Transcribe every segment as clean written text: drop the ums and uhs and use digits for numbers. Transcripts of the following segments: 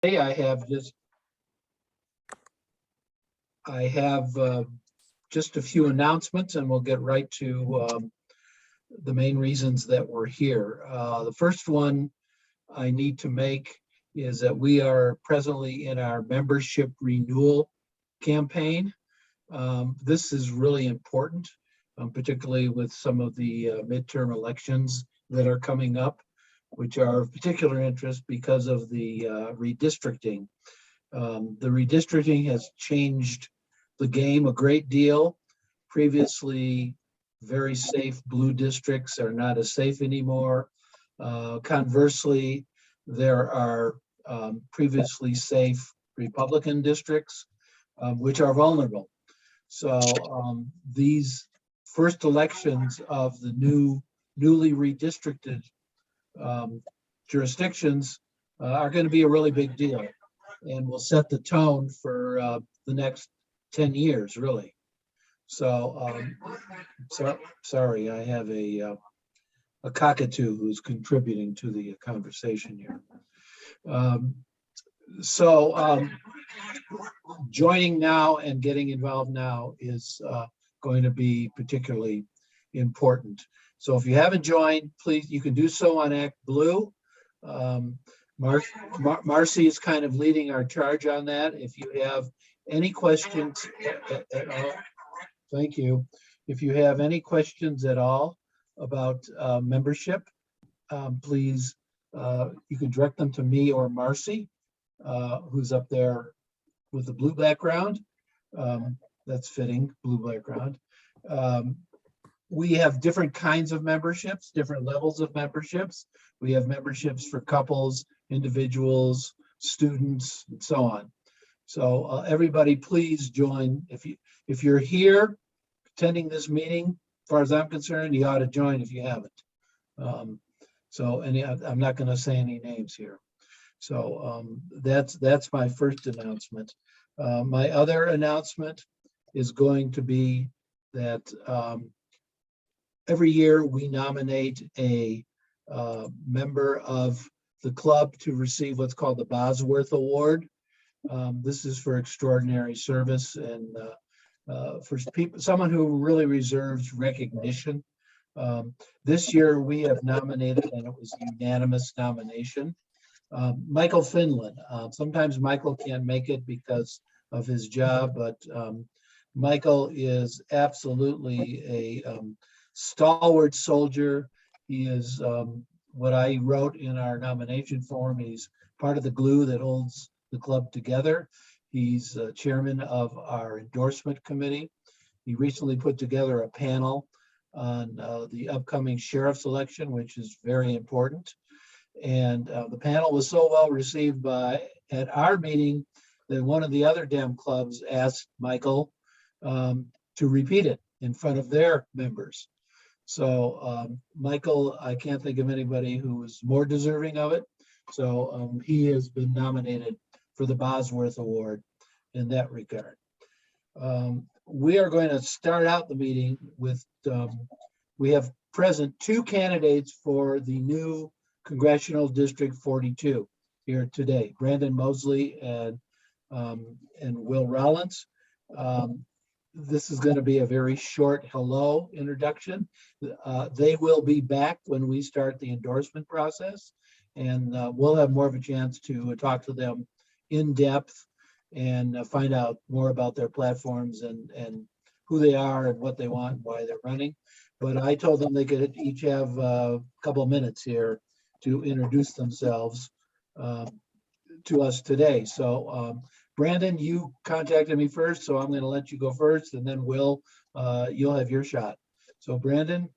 Hey, I have just a few announcements, and we'll get right to the main reasons that we're here. The first one I need to make is that we are presently in our membership renewal campaign. This is really important, particularly with some of the midterm elections that are coming up, which are of particular interest because of the redistricting. The redistricting has changed the game a great deal. Previously, very safe blue districts are not as safe anymore. Conversely, there are previously safe Republican districts, which are vulnerable. So these first elections of the newly redistricted jurisdictions are going to be a really big deal, and will set the tone for the next 10 years, really. So, sorry, I have a cockatoo who's contributing to the conversation here. Joining now and getting involved now is going to be particularly important. So if you haven't joined, please, you can do so on Act Blue. Marcy is kind of leading our charge on that. If you have any questions at all, thank you. If you have any questions at all about membership, please, you can direct them to me or Marcy, who's up there with the blue background. That's fitting, blue background. We have different kinds of memberships, different levels of memberships. We have memberships for couples, individuals, students, and so on. So everybody, please join. If you're here attending this meeting, as far as I'm concerned, you ought to join if you haven't. I'm not going to say any names here. So that's my first announcement. My other announcement is going to be that every year we nominate a member of the club to receive what's called the Bosworth Award. This is for extraordinary service and for someone who really reserves recognition. This year we have nominated, and it was a unanimous nomination, Michael Finland. Sometimes Michael can't make it because of his job, but Michael is absolutely a stalwart soldier. He is what I wrote in our nomination form. He's part of the glue that holds the club together. He's chairman of our endorsement committee. He recently put together a panel on the upcoming sheriff's election, which is very important. And the panel was so well received at our meeting that one of the other Dem clubs asked Michael to repeat it in front of their members. So Michael, I can't think of anybody who is more deserving of it. So he has been nominated for the Bosworth Award in that regard. We are going to start out the meeting with, we have present two candidates for the new Congressional District 42 here today, Brandon Mosley and Will Rollins. This is going to be a very short hello introduction. They will be back when we start the endorsement process, and we'll have more of a chance to talk to them in depth and find out more about their platforms and who they are and what they want and why they're running. But I told them they could each have a couple of minutes here to introduce themselves to us today. So Brandon, you contacted me first, so I'm going to let you go first, and then Will, you'll have your shot. So Brandon,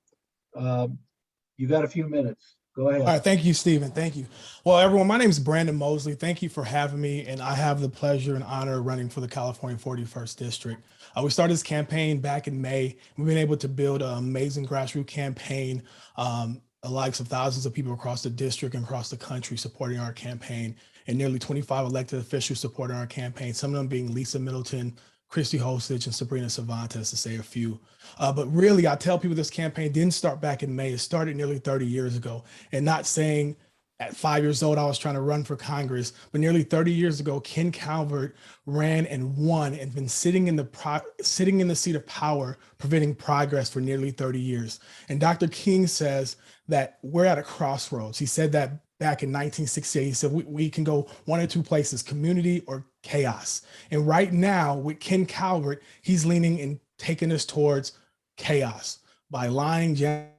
you got a few minutes. Go ahead. All right, thank you, Stephen. Thank you. Well, everyone, my name is Brandon Mosley. Thank you for having me, and I have the pleasure and honor of running for the California 41st District. We started this campaign back in May. We've been able to build an amazing grassroots campaign, the likes of thousands of people across the district and across the country supporting our campaign, and nearly 25 elected officials supporting our campaign, some of them being Lisa Middleton, Christy Holstich, and Sabrina Cervantes, to say a few. But really, I tell people this campaign didn't start back in May. It started nearly 30 years ago, and not saying At 5 years old, I was trying to run for Congress, but nearly 30 years ago, Ken Calvert ran and won and been sitting in the seat of power, preventing progress for nearly 30 years. And Dr. King says that we're at a crossroads. He said that back in 1968. He said we can go one or two places, community or chaos. And right now with Ken Calvert, he's leaning and taking us towards chaos by lying January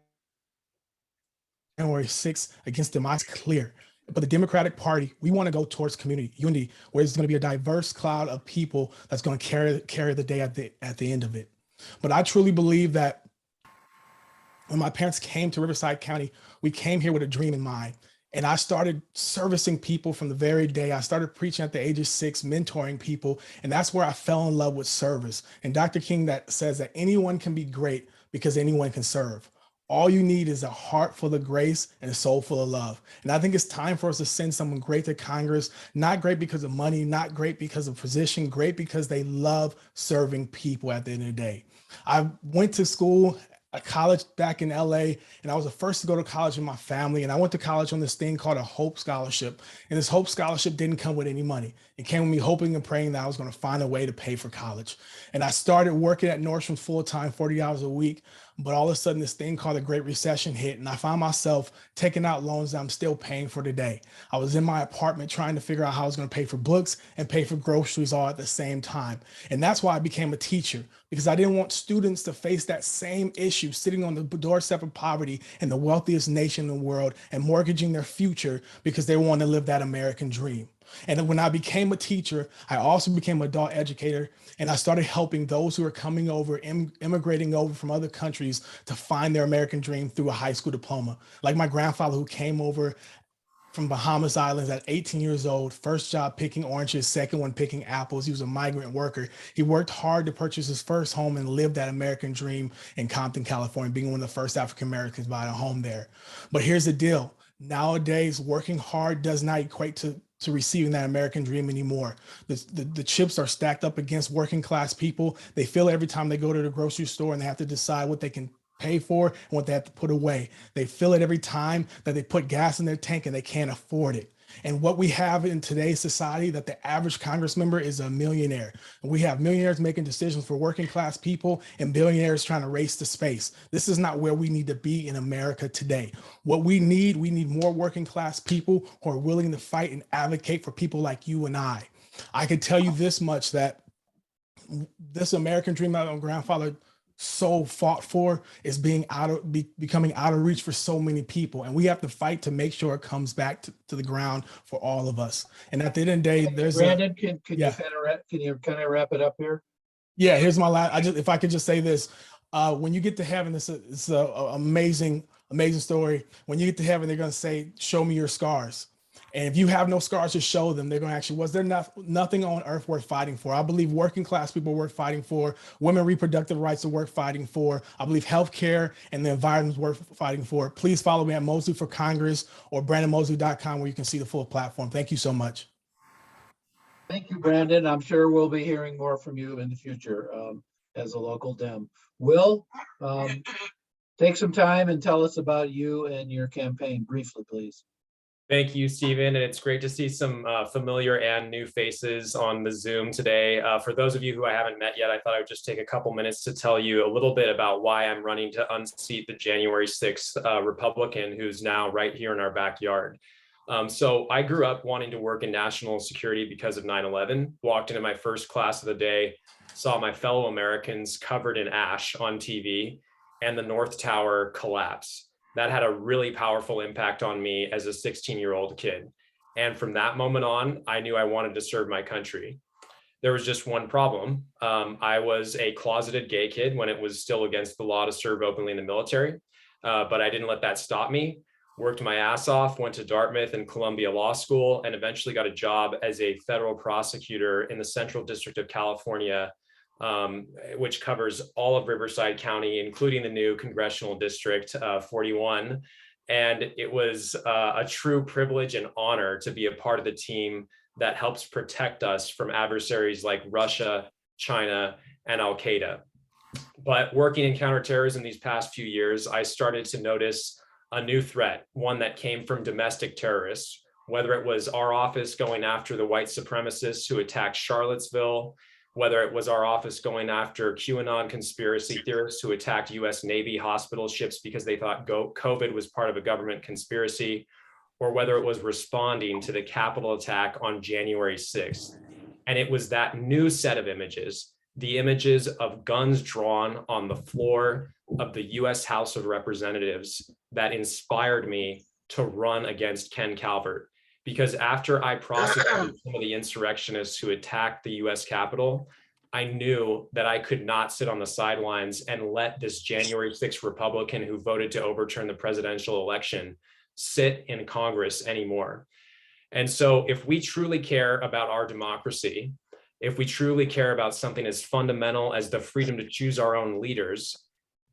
6th against democracy, clear. But the Democratic Party, we want to go towards community unity, where there's going to be a diverse cloud of people that's going to carry the day at the end of it. But I truly believe that when my parents came to Riverside County, we came here with a dream in mind. And I started servicing people from the very day I started preaching at the age of 6, mentoring people. And that's where I fell in love with service. And Dr. King that says that anyone can be great because anyone can serve. All you need is a heart full of grace and a soul full of love. And I think it's time for us to send someone great to Congress, not great because of money, not great because of position, great because they love serving people at the end of the day. I went to school, a college back in LA, and I was the first to go to college in my family. And I went to college on this thing called a Hope Scholarship. And this Hope Scholarship didn't come with any money. It came with me hoping and praying that I was going to find a way to pay for college. And I started working at Nordstrom full-time, 40 hours a week. But all of a sudden, this thing called the Great Recession hit, and I found myself taking out loans that I'm still paying for today. I was in my apartment trying to figure out how I was going to pay for books and pay for groceries all at the same time. And that's why I became a teacher, because I didn't want students to face that same issue, sitting on the doorstep of poverty in the wealthiest nation in the world and mortgaging their future because they want to live that American dream. And when I became a teacher, I also became an adult educator, and I started helping those who are coming over, immigrating over from other countries to find their American dream through a high school diploma. Like my grandfather who came over from Bahamas Islands at 18 years old, first job picking oranges, second one picking apples. He was a migrant worker. He worked hard to purchase his first home and live that American dream in Compton, California, being one of the first African Americans to buy a home there. But here's the deal. Nowadays, working hard does not equate to receiving that American dream anymore. The chips are stacked up against working class people. They feel every time they go to the grocery store and they have to decide what they can pay for and what they have to put away. They feel it every time that they put gas in their tank and they can't afford it. And what we have in today's society, that the average Congress member is a millionaire. And we have millionaires making decisions for working class people and billionaires trying to race to space. This is not where we need to be in America today. What we need more working class people who are willing to fight and advocate for people like you and I. I can tell you this much, that this American dream that my grandfather so fought for is becoming out of reach for so many people, and we have to fight to make sure it comes back to the ground for all of us. And at the end of the day, there's Brandon, can you kind of wrap it up here? Yeah, here's my last. If I could just say this, when you get to heaven, it's an amazing story. When you get to heaven, they're going to say, "Show me your scars." And if you have no scars to show them, they're going to ask you, was there nothing on earth worth fighting for? I believe working class people are worth fighting for. Women reproductive rights are worth fighting for. I believe healthcare and the environment is worth fighting for. Please follow me at Mosley for Congress or BrandonMosley.com, where you can see the full platform. Thank you so much. Thank you, Brandon. I'm sure we'll be hearing more from you in the future as a local Dem. Will, take some time and tell us about you and your campaign briefly, please. Thank you, Stephen. And it's great to see some familiar and new faces on the Zoom today. For those of you who I haven't met yet, I thought I would just take a couple minutes to tell you a little bit about why I'm running to unseat the January 6th Republican who's now right here in our backyard. So I grew up wanting to work in national security because of 9/11, walked into my first class of the day, saw my fellow Americans covered in ash on TV, and the North Tower collapse. That had a really powerful impact on me as a 16-year-old kid. And from that moment on, I knew I wanted to serve my country. There was just one problem. I was a closeted gay kid when it was still against the law to serve openly in the military, but I didn't let that stop me. Worked my ass off, went to Dartmouth and Columbia Law School, and eventually got a job as a federal prosecutor in the Central District of California, which covers all of Riverside County, including the new Congressional District 41. And it was a true privilege and honor to be a part of the team that helps protect us from adversaries like Russia, China, and Al-Qaeda. But working in counterterrorism these past few years, I started to notice a new threat, one that came from domestic terrorists, whether it was our office going after the white supremacists who attacked Charlottesville, whether it was our office going after QAnon conspiracy theorists who attacked US Navy hospital ships because they thought COVID was part of a government conspiracy, or whether it was responding to the Capitol attack on January 6th. And it was that new set of images, the images of guns drawn on the floor of the US House of Representatives, that inspired me to run against Ken Calvert. Because after I prosecuted some of the insurrectionists who attacked the US Capitol, I knew that I could not sit on the sidelines and let this January 6th Republican who voted to overturn the presidential election sit in Congress anymore. And so if we truly care about our democracy, if we truly care about something as fundamental as the freedom to choose our own leaders,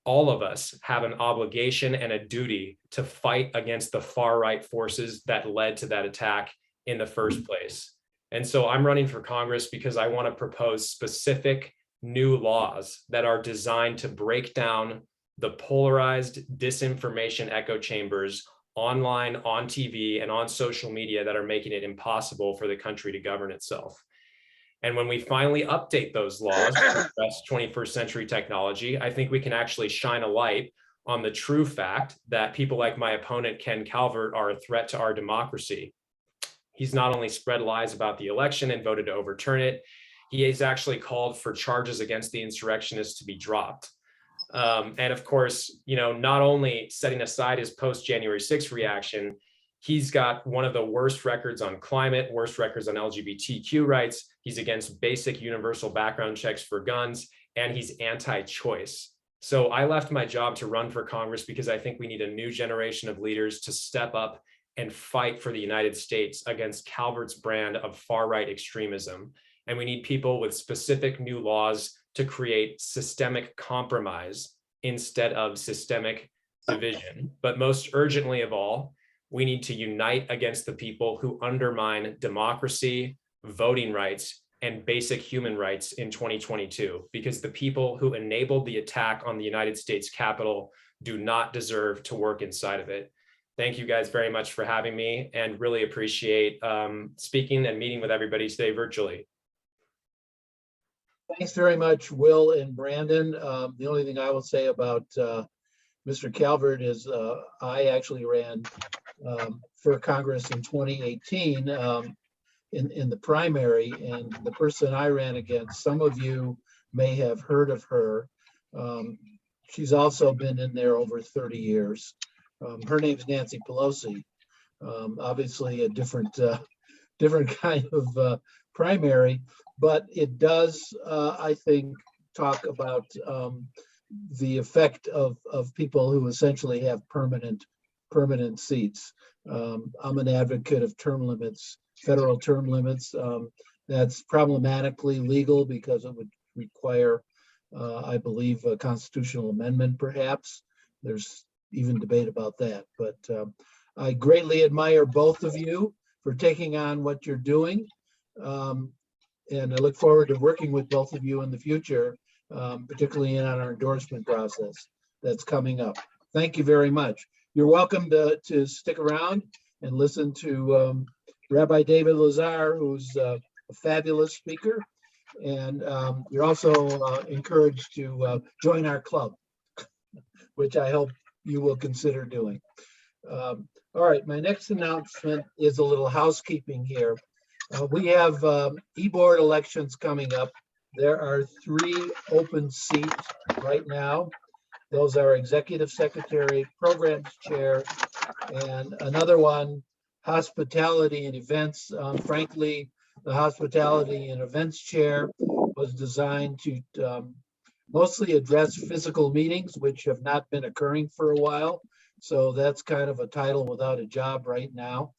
all of us have an obligation and a duty to fight against the far-right forces that led to that attack in the first place. And so I'm running for Congress because I want to propose specific new laws that are designed to break down the polarized disinformation echo chambers online, on TV, and on social media that are making it impossible for the country to govern itself. And when we finally update those laws to address 21st century technology, I think we can actually shine a light on the true fact that people like my opponent, Ken Calvert, are a threat to our democracy. He's not only spread lies about the election and voted to overturn it, he has actually called for charges against the insurrectionists to be dropped. And of course, not only setting aside his post-January 6th reaction, he's got one of the worst records on climate, worst records on LGBTQ rights. He's against basic universal background checks for guns, and he's anti-choice. So I left my job to run for Congress because I think we need a new generation of leaders to step up and fight for the United States against Calvert's brand of far-right extremism. And we need people with specific new laws to create systemic compromise instead of systemic division. But most urgently of all, we need to unite against the people who undermine democracy, voting rights, and basic human rights in 2022, because the people who enabled the attack on the United States Capitol do not deserve to work inside of it. Thank you guys very much for having me, and really appreciate speaking and meeting with everybody today virtually. Thanks very much, Will and Brandon. The only thing I will say about Mr. Calvert is I actually ran for Congress in 2018 in the primary, and the person I ran against, some of you may have heard of her. She's also been in there over 30 years. Her name's Nancy Pelosi. Obviously a different kind of primary, but it does, I think, talk about the effect of people who essentially have permanent seats. I'm an advocate of term limits, federal term limits. That's problematically legal because it would require, I believe, a constitutional amendment, perhaps. There's even debate about that. But I greatly admire both of you for taking on what you're doing. And I look forward to working with both of you in the future, particularly on our endorsement process that's coming up. Thank you very much. You're welcome to stick around and listen to Rabbi David Lazar, who's a fabulous speaker. And you're also encouraged to join our club, which I hope you will consider doing. All right, my next announcement is a little housekeeping here. We have e-board elections coming up. There are 3 open seats right now. Those are executive secretary, programs chair, and another one, hospitality and events. Frankly, the hospitality and events chair was designed to mostly address physical meetings, which have not been occurring for a while. So that's kind of a title without a job right now.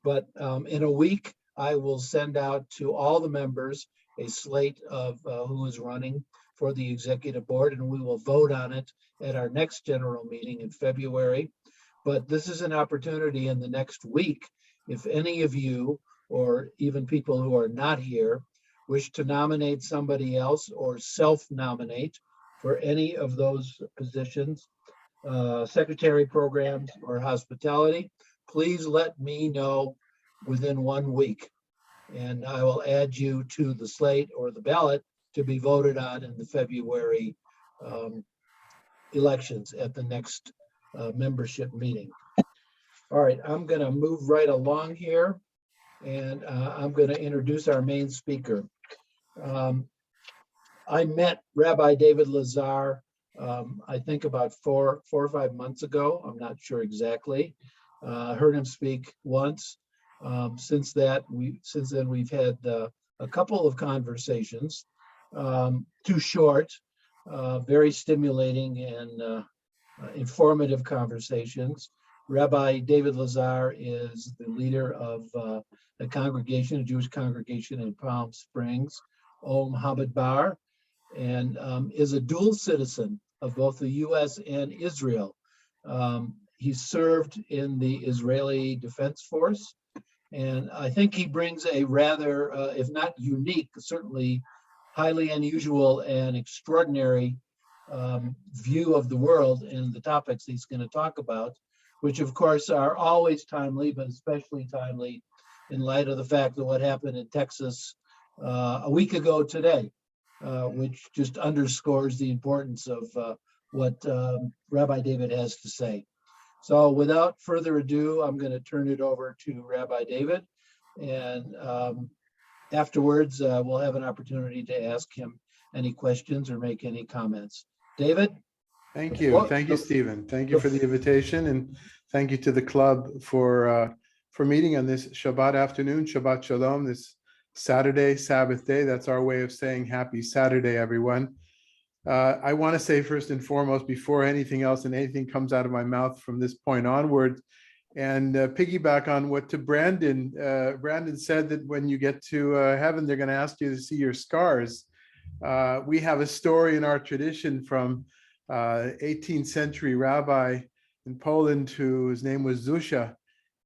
But in a week, I will send out to all the members a slate of who is running for the executive board, and we will vote on it at our next general meeting in February. But this is an opportunity in the next week, if any of you, or even people who are not here, wish to nominate somebody else or self-nominate for any of those positions, secretary programs, or hospitality, please let me know within 1 week. And I will add you to the slate or the ballot to be voted on in the February elections at the next membership meeting. All right, I'm going to move right along here, and I'm going to introduce our main speaker. I met Rabbi David Lazar, I think about four or 5 months ago. I'm not sure exactly. Heard him speak once. Since then, we've had a couple of conversations, too short, very stimulating and informative conversations. Rabbi David Lazar is the leader of a congregation, a Jewish congregation in Palm Springs, Om Hamid and is a dual citizen of both the U.S. and Israel. He served in the Israeli Defense Force, and I think he brings a rather, if not unique, certainly highly unusual and extraordinary view of the world and the topics he's going to talk about, which of course are always timely, but especially timely in light of the fact that what happened in Texas a week ago today, which just underscores the importance of what Rabbi David has to say. So without further ado, I'm going to turn it over to Rabbi David, and afterwards we'll have an opportunity to ask him any questions or make any comments. David? Thank you. Thank you, Stephen. Thank you for the invitation, and thank you to the club for meeting on this Shabbat afternoon, Shabbat Shalom, this Saturday, Sabbath day. That's our way of saying happy Saturday, everyone. I want to say first and foremost, before anything else and anything comes out of my mouth from this point onward, and piggyback on what to Brandon. Brandon said that when you get to heaven, they're going to ask you to see your scars. We have a story in our tradition from 18th century rabbi in Poland whose name was Zusha.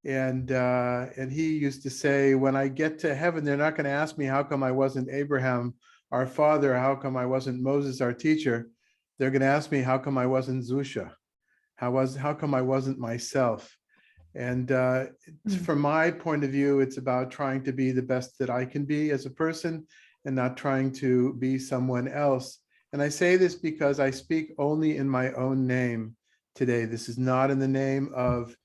And he used to say, when I get to heaven, they're not going to ask me how come I wasn't Abraham, our father, how come I wasn't Moses, our teacher. They're going to ask me, how come I wasn't Zusha? How come I wasn't myself? And from my point of view, it's about trying to be the best that I can be as a person and not trying to be someone else. And I say this because I speak only in my own name today. This is not in the name of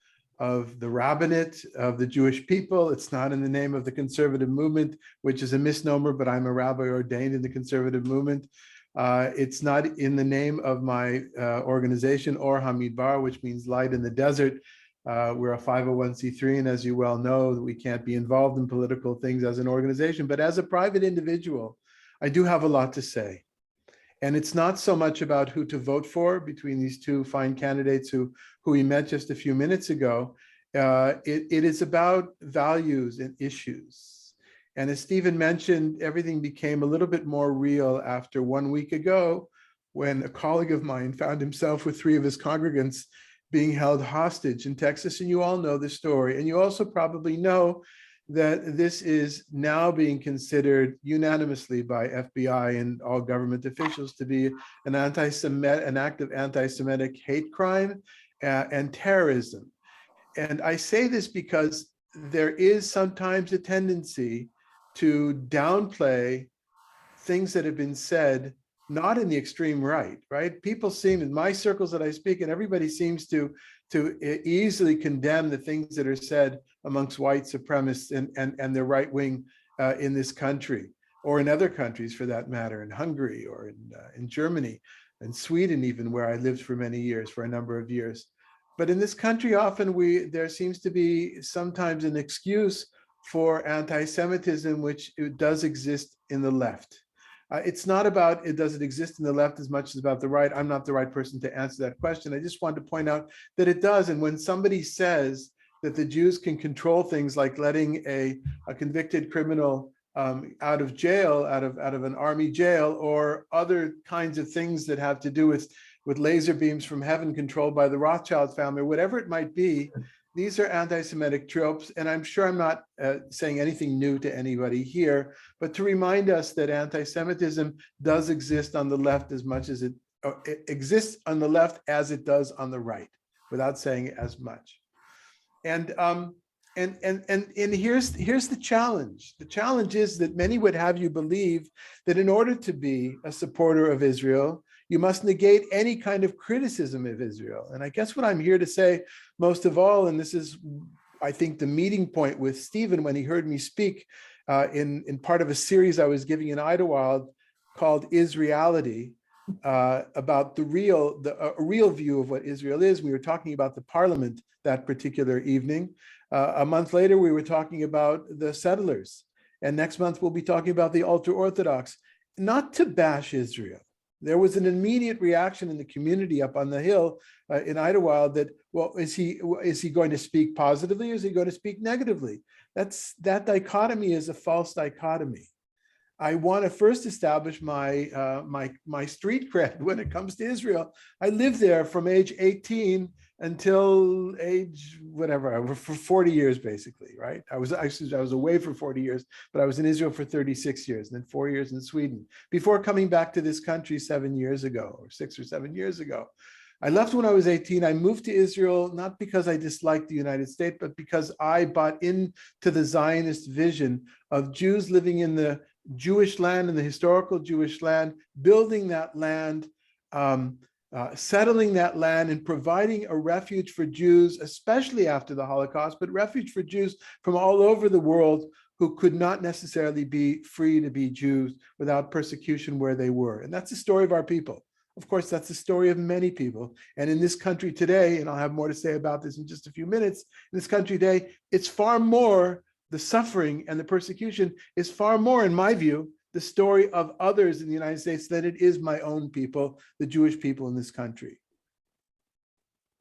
the rabbinate of the Jewish people. It's not in the name of the conservative movement, which is a misnomer, but I'm a rabbi ordained in the conservative movement. It's not in the name of my organization, Or Hamidbar, which means light in the desert. We're a 501c3, and as you well know, we can't be involved in political things as an organization, but as a private individual, I do have a lot to say. And it's not so much about who to vote for between these two fine candidates who we met just a few minutes ago. It is about values and issues. And as Stephen mentioned, everything became a little bit more real after 1 week ago, when a colleague of mine found himself with 3 of his congregants being held hostage in Texas. And you all know the story. And you also probably know that this is now being considered unanimously by FBI and all government officials to be an act of anti-Semitic hate crime and terrorism. And I say this because there is sometimes a tendency to downplay things that have been said, not in the extreme right? People seem, in my circles that I speak in, everybody seems to easily condemn the things that are said amongst white supremacists and the right wing in this country, or in other countries for that matter, in Hungary or in Germany and Sweden even, where I lived for many years, for a number of years. But in this country, often there seems to be sometimes an excuse for anti-Semitism, which it does exist in the left. It's not about does it exist in the left as much as about the right. I'm not the right person to answer that question. I just wanted to point out that it does. And when somebody says that the Jews can control things like letting a convicted criminal out of jail, out of an army jail, or other kinds of things that have to do with laser beams from heaven controlled by the Rothschild family, whatever it might be, these are anti-Semitic tropes. And I'm sure I'm not saying anything new to anybody here, but to remind us that anti-Semitism does exist on the left as much as it exists on the left as it does on the right, without saying it as much. And here's the challenge. The challenge is that many would have you believe that in order to be a supporter of Israel, you must negate any kind of criticism of Israel. And I guess what I'm here to say most of all, and this is, I think, the meeting point with Stephen when he heard me speak in part of a series I was giving in Idlewild called Is Reality, about a real view of what Israel is. We were talking about the parliament that particular evening. A month later, we were talking about the settlers. And next month, we'll be talking about the ultra-Orthodox. Not to bash Israel. There was an immediate reaction in the community up on the hill in Idlewild that, well, is he going to speak positively or is he going to speak negatively? That dichotomy is a false dichotomy. I want to first establish my street cred when it comes to Israel. I lived there from age 18 until age whatever, for 40 years basically, right? I was away for 40 years, but I was in Israel for 36 years, and then 4 years in Sweden before coming back to this country 7 years ago, or 6 or 7 years ago. I left when I was 18. I moved to Israel, not because I disliked the United States, but because I bought into the Zionist vision of Jews living in the Jewish land, in the historical Jewish land, building that land, settling that land, and providing a refuge for Jews, especially after the Holocaust, but refuge for Jews from all over the world who could not necessarily be free to be Jews without persecution where they were. And that's the story of our people. Of course, that's the story of many people. And in this country today, and I'll have more to say about this in just a few minutes, in this country today, it's far more, the suffering and the persecution is far more, in my view, the story of others in the United States than it is my own people, the Jewish people in this country.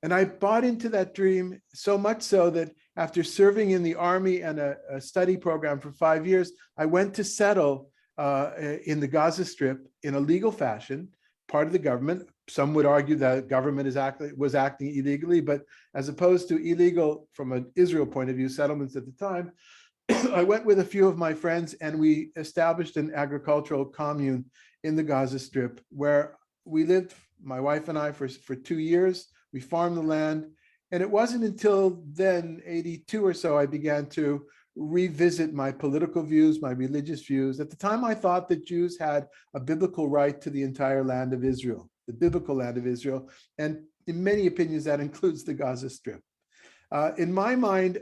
And I bought into that dream so much so that after serving in the army and a study program for 5 years, I went to settle in the Gaza Strip in a legal fashion, part of the government. Some would argue that government was acting illegally, but as opposed to illegal from an Israel point of view, settlements at the time, I went with a few of my friends and we established an agricultural commune in the Gaza Strip where we lived, my wife and I, for 2 years. We farmed the land. And it wasn't until then, 82 or so, I began to revisit my political views, my religious views. At the time, I thought that Jews had a biblical right to the entire land of Israel, the biblical land of Israel. And in many opinions, that includes the Gaza Strip. In my mind,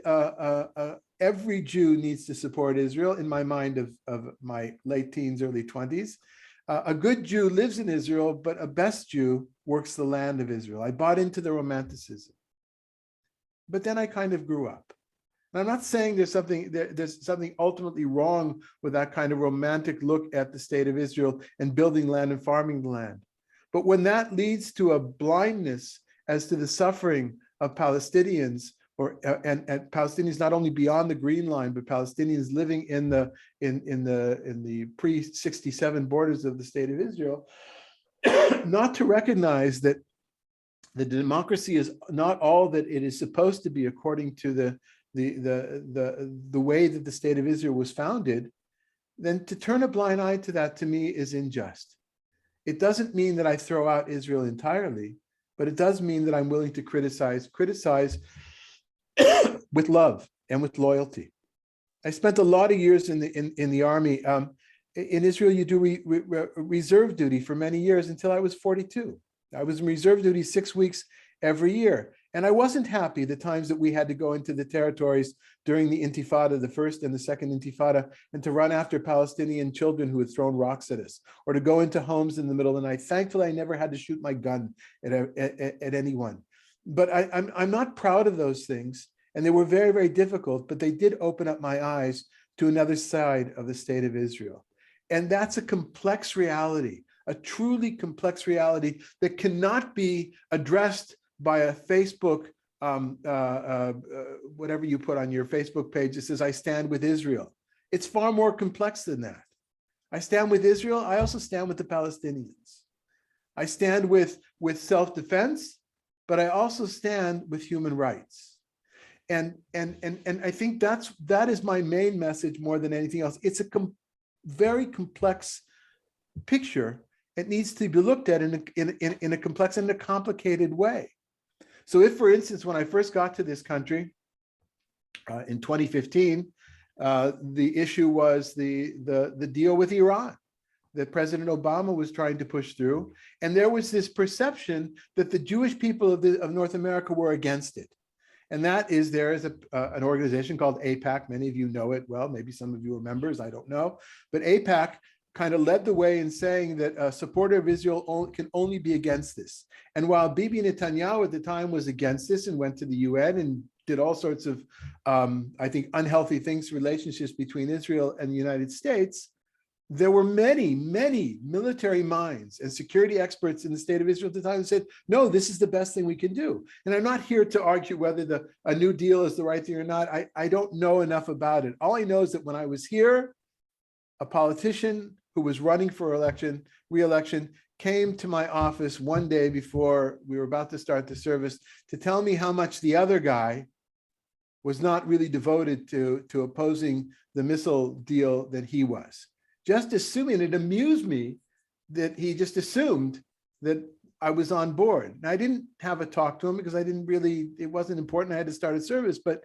every Jew needs to support Israel. In my mind of my late teens, early 20s, a good Jew lives in Israel, but a best Jew works the land of Israel. I bought into the romanticism. But then I kind of grew up. And I'm not saying there's something ultimately wrong with that kind of romantic look at the state of Israel and building land and farming the land. But when that leads to a blindness as to the suffering of Palestinians, and Palestinians not only beyond the Green Line, but Palestinians living in the pre-67 borders of the state of Israel, not to recognize that the democracy is not all that it is supposed to be according to the way that the state of Israel was founded, then to turn a blind eye to that, to me, is unjust. It doesn't mean that I throw out Israel entirely, but it does mean that I'm willing to criticize with love and with loyalty. I spent a lot of years in the army. In Israel, you do reserve duty for many years until I was 42. I was in reserve duty 6 weeks every year. And I wasn't happy the times that we had to go into the territories during the Intifada, the first and the second Intifada, and to run after Palestinian children who had thrown rocks at us, or to go into homes in the middle of the night. Thankfully, I never had to shoot my gun at anyone. But I'm not proud of those things. And they were very, very difficult, but they did open up my eyes to another side of the state of Israel. And that's a complex reality, a truly complex reality that cannot be addressed by a Facebook, whatever you put on your Facebook page that says, I stand with Israel. It's far more complex than that. I stand with Israel. I also stand with the Palestinians. I stand with self-defense, but I also stand with human rights. And I think that is my main message more than anything else. It's a very complex picture, It needs to be looked at in a complex and a complicated way. So if, for instance, when I first got to this country in 2015, the issue was the deal with Iran that President Obama was trying to push through. And there was this perception that the Jewish people of North America were against it. And that is, there is an organization called Aipac. Many of you know it well. Maybe some of you are members, I don't know. But Aipac kind of led the way in saying that a supporter of Israel can only be against this. And while Bibi Netanyahu at the time was against this and went to the UN and did all sorts of, I think, unhealthy things, relationships between Israel and the United States, there were many, many military minds and security experts in the state of Israel at the time who said, no, this is the best thing we can do. And I'm not here to argue whether a new deal is the right thing or not. I don't know enough about it. All I know is that when I was here, a politician who was running for re-election, came to my office one day before we were about to start the service to tell me how much the other guy was not really devoted to opposing the missile deal that he was. Just assuming, it amused me that he just assumed that I was on board. And I didn't have a talk to him because I didn't really, it wasn't important. I had to start a service, but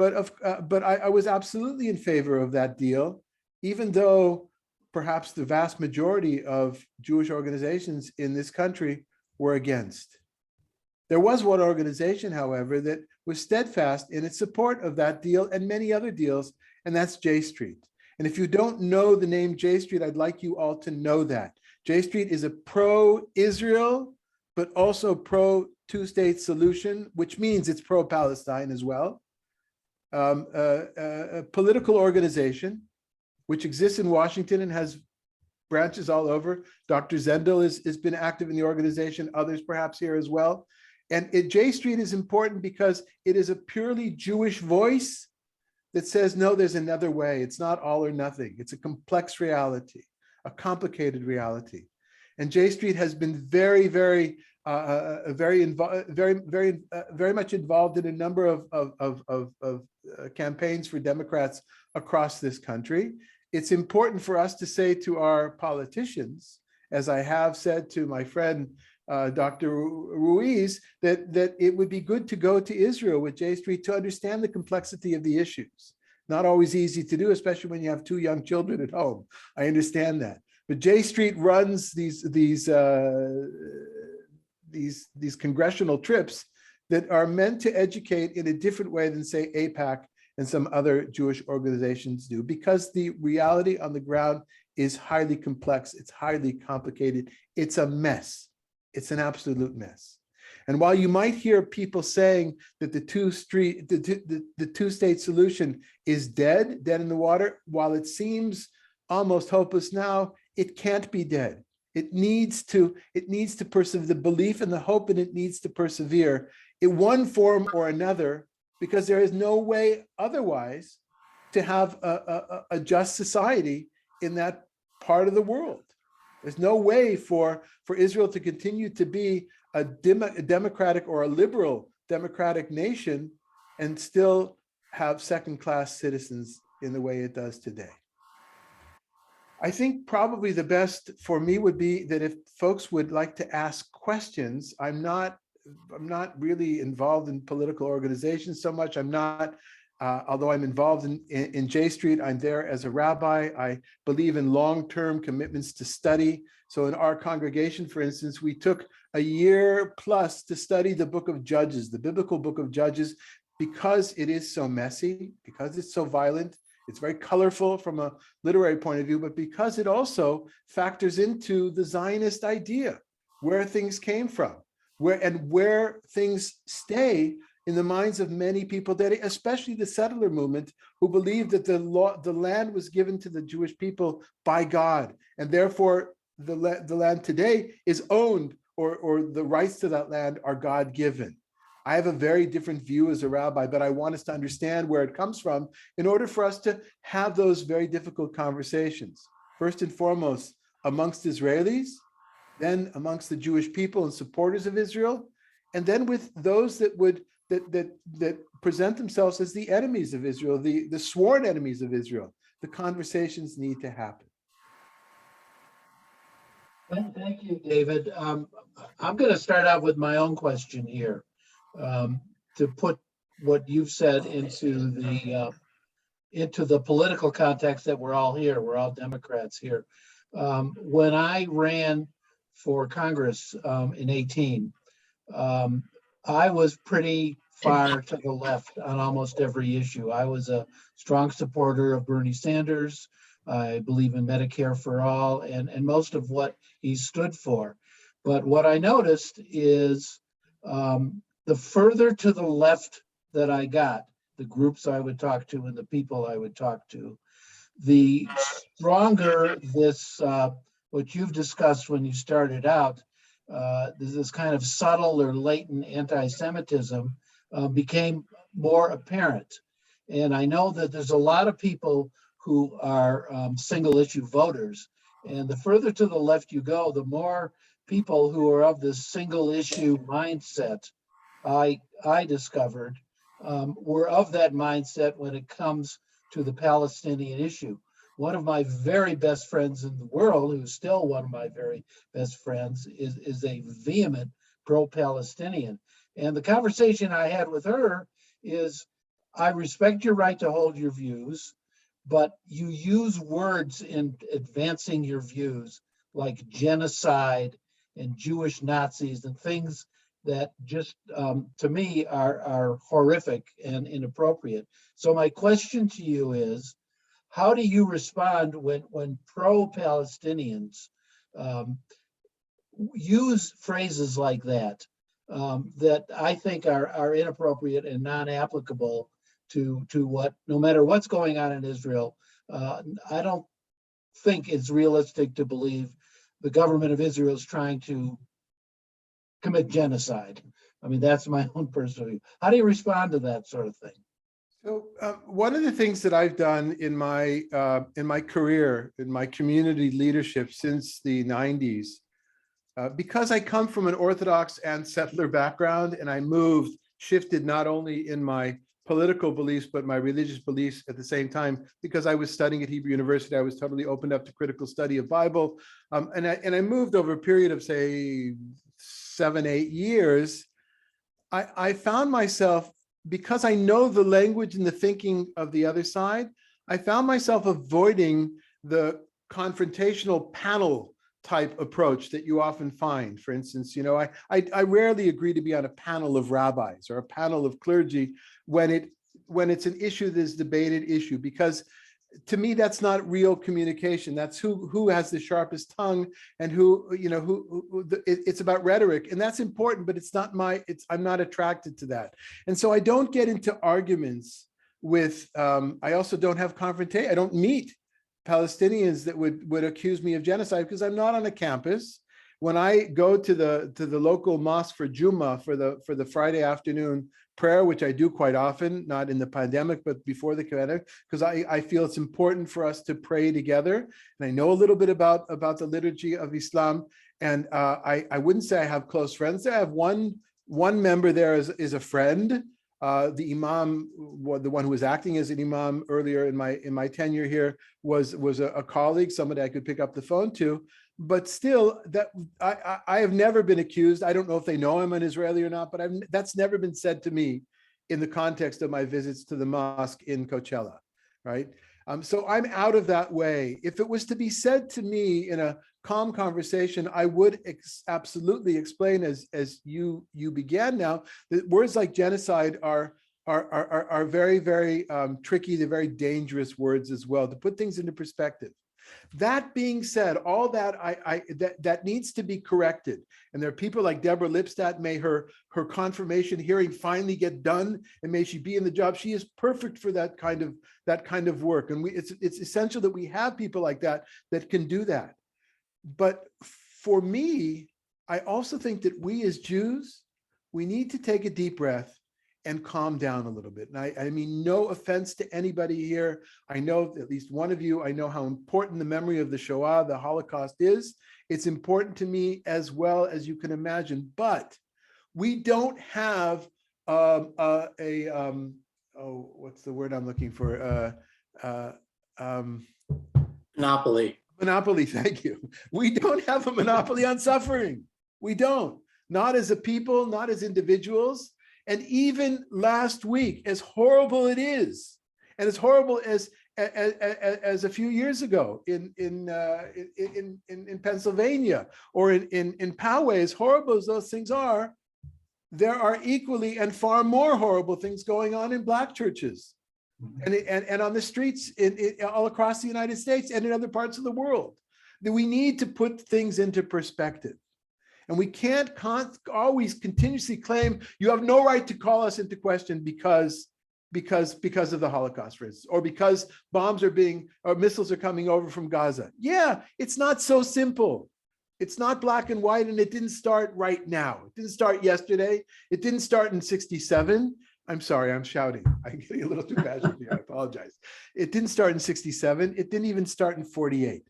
I was absolutely in favor of that deal, even though perhaps the vast majority of Jewish organizations in this country were against. There was one organization, however, that was steadfast in its support of that deal and many other deals, and that's J Street. And if you don't know the name J Street, I'd like you all to know that. J Street is a pro-Israel, but also pro-two-state solution, which means it's pro-Palestine as well. A political organization which exists in Washington and has branches all over. Dr. Zendel has been active in the organization, others perhaps here as well. And J Street is important because it is a purely Jewish voice that says, no, there's another way. It's not all or nothing. It's a complex reality, a complicated reality. And J Street has been very much involved in a number of campaigns for Democrats across this country. It's important for us to say to our politicians, as I have said to my friend, Dr. Ruiz, that it would be good to go to Israel with J Street to understand the complexity of the issues. Not always easy to do, especially when you have two young children at home. I understand that. But J Street runs these congressional trips that are meant to educate in a different way than, say, Aipac and some other Jewish organizations do, because the reality on the ground is highly complex. It's highly complicated. It's a mess. It's an absolute mess. And while you might hear people saying that the two-state solution is dead in the water, while it seems almost hopeless now, it can't be dead. It needs to persevere. The belief and the hope in it needs to persevere in one form or another, because there is no way otherwise to have a just society in that part of the world. There's no way for Israel to continue to be a democratic or a liberal democratic nation and still have second-class citizens in the way it does today. I think probably the best for me would be that if folks would like to ask questions. I'm not really involved in political organizations so much. I'm not, although I'm involved in J Street, I'm there as a rabbi. I believe in long-term commitments to study. So in our congregation, for instance, we took a year plus to study the book of Judges, the biblical book of Judges, because it is so messy, because it's so violent. It's very colorful from a literary point of view, but because it also factors into the Zionist idea, where things came from, where things stay in the minds of many people, that especially the settler movement, who believed that the land was given to the Jewish people by God, and therefore the land today is owned, or the rights to that land are God-given. I have a very different view as a rabbi, but I want us to understand where it comes from in order for us to have those very difficult conversations. First and foremost, amongst Israelis, then amongst the Jewish people and supporters of Israel, and then with those that present themselves as the enemies of Israel, the sworn enemies of Israel. The conversations need to happen. Thank you, David. I'm going to start out with my own question here, to put what you've said into the political context that we're all here. We're all Democrats here. When I ran for Congress in 18, I was pretty far to the left on almost every issue. I was a strong supporter of Bernie Sanders. I believe in Medicare for all and most of what he stood for. But what I noticed is the further to the left that I got, the groups I would talk to and the people I would talk to, the stronger this, what you've discussed when you started out, this kind of subtle or latent anti-Semitism became more apparent. And I know that there's a lot of people who are single issue voters. And the further to the left you go, the more people who are of this single issue mindset I discovered were of that mindset when it comes to the Palestinian issue. One of my very best friends in the world, who's still one of my very best friends, is a vehement pro-Palestinian. And the conversation I had with her is, I respect your right to hold your views, but you use words in advancing your views like genocide and Jewish Nazis and things that just, to me, are horrific and inappropriate. So my question to you is, how do you respond when pro-Palestinians use phrases like that, that I think are inappropriate and non-applicable to what, no matter what's going on in Israel? I don't think it's realistic to believe the government of Israel is trying to commit genocide. I mean, that's my own personal view. How do you respond to that sort of thing? So one of the things that I've done in my career, in my community leadership since the 90s, because I come from an Orthodox and settler background, and I shifted not only in my political beliefs, but my religious beliefs at the same time, because I was studying at Hebrew University. I was totally opened up to critical study of Bible. And I moved over a period of, say, 7-8 years. I found myself, because I know the language and the thinking of the other side, I found myself avoiding the confrontational panel type approach that you often find. For instance, I rarely agree to be on a panel of rabbis or a panel of clergy when it's an issue that's debated issue, because to me, that's not real communication. That's who has the sharpest tongue, and it's about rhetoric, and that's important, but I'm not attracted to that. And so I don't get into arguments with, I also don't have confrontation. I don't meet Palestinians that would accuse me of genocide, because I'm not on a campus. When I go to the local mosque for Jummah, for the Friday afternoon prayer, which I do quite often, not in the pandemic, but before the pandemic, because I feel it's important for us to pray together. And I know a little bit about the liturgy of Islam. And I wouldn't say I have close friends there. I have one member there is a friend. The imam, the one who was acting as an imam earlier in my tenure here, was a colleague, somebody I could pick up the phone to. But still, that I have never been accused. I don't know if they know I'm an Israeli or not, but that's never been said to me in the context of my visits to the mosque in Coachella, right? So I'm out of that way. If it was to be said to me in a calm conversation, I would absolutely explain, as you began now, that words like genocide are very, very tricky. They're very dangerous words as well, to put things into perspective. That being said, all that that needs to be corrected. And there are people like Deborah Lipstadt. May her confirmation hearing finally get done, and may she be in the job. She is perfect for that kind of work. And it's essential that we have people like that can do that. But for me, I also think that we as Jews, we need to take a deep breath and calm down a little bit. And I mean, no offense to anybody here. I know at least one of you, I know how important the memory of the Shoah, the Holocaust is. It's important to me as well, as you can imagine. But we don't have what's the word I'm looking for? Monopoly. Monopoly, thank you. We don't have a monopoly on suffering. We don't. Not as a people, not as individuals. And even last week, as horrible it is, and as horrible as a few years ago in Pennsylvania or in Poway, as horrible as those things are, there are equally and far more horrible things going on in Black churches and on the streets all across the United States and in other parts of the world. That we need to put things into perspective. And we can't always continuously claim you have no right to call us into question because of the Holocaust, for instance, or because missiles are coming over from Gaza. Yeah, it's not so simple. It's not black and white, and it didn't start right now. It didn't start yesterday. It didn't start in 67. I'm sorry, I'm shouting. I'm getting a little too passionate here. I apologize. It didn't start in 67. It didn't even start in 48.